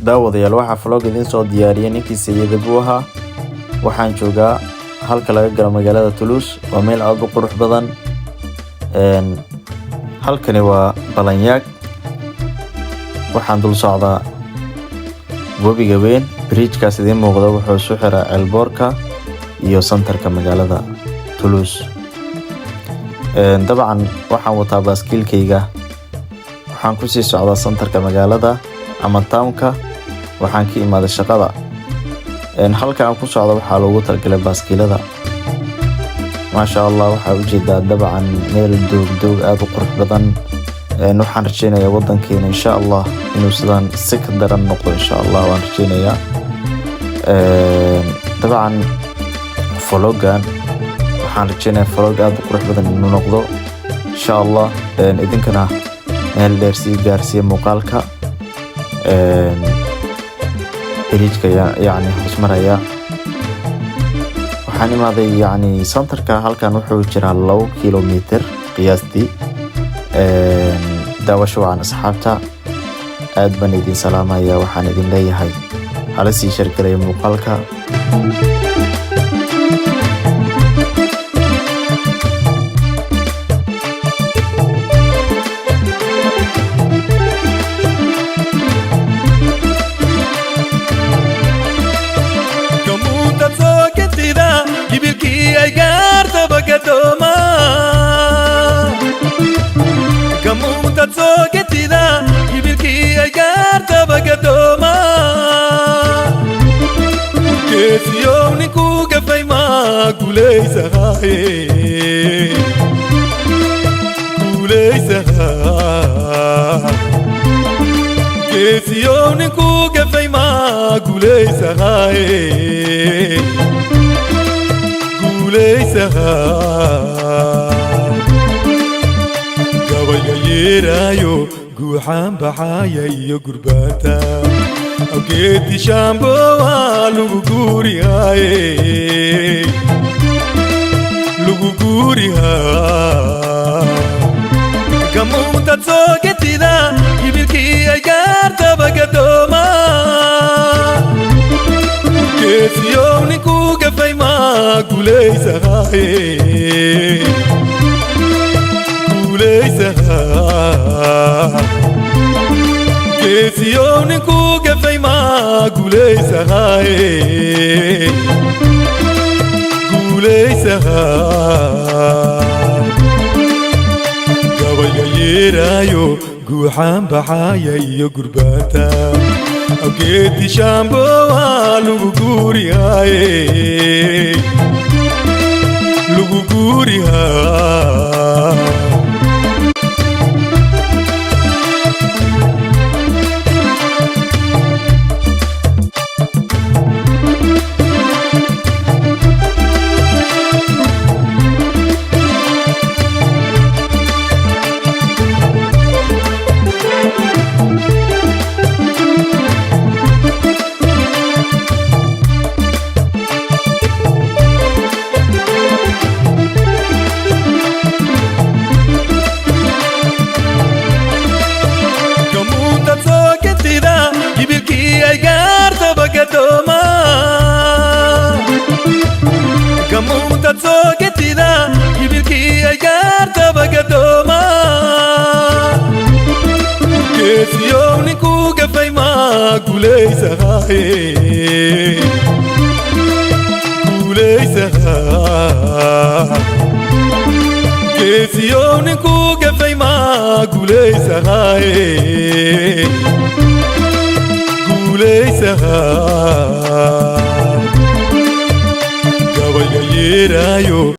daawadayaal waxaa vlog idin soo diyaariyay ninkii Sayid Buuha. waxaan joogaa halka laga galo magaalada Toulouse. waa meel aad u qurux badan. halkani waa Balanyaag. waxaan dul socdaa webiga weyn. bridge-kaas idin muuqda wuxuu soo xiraa Elborka iyo santarka magaalada Toulouse. dabcan waxaan wataa baaskiilkayga. waxaan ku sii socdaa santarka magaalada ama townka. waxaan ka imaaday shaqada. halka aan ku socdo waxaa loogu talagalay baaskiilada. maasha Allah, waxaa u jeedaa dabcan meel doog aad u qurux badan. waxaan rajeynayaa wadankeena insha Allah inuu sidaan si ka daran noqdo insha Allah. waan rajeynayaa dabcan vlogan waxaan rajeynayaa vlog aad u qurux badan inuu noqdo insha Allah. idinkana meel dheer sii gaarsiiya muuqaalka. bridge-ka yani hoos maraya. waxaan imaaday yani santarka. halkan wuxuu jiraa 2 kilomitir qiyaastii. daawasho wacan asxaabta, aad baan idin salaamaya. waxaan idin leeyahay hala sii shargalaya muuqaalka. gabayayerayo guuxaan baxaya iyo gurbata awgeedii shaambo waa lagu guurihaa gamuunta soo getida ibilkii ay gaartaba gadooma geesiyow ninkuu gafay maa guulaysahaye geesiyow ninkuu gafay maa guulaysahaye gabayayerayo guuxaan baxaya iyo gurbata awgeedii shaambo waa lagu guurihaa gamuunta soo getida ibilkii ay gaartaba gadooma geesiyow ninkuu gafay maa guulaysahaye geesiyow ninkuu gafay maa guulaysahaye gabayayerayo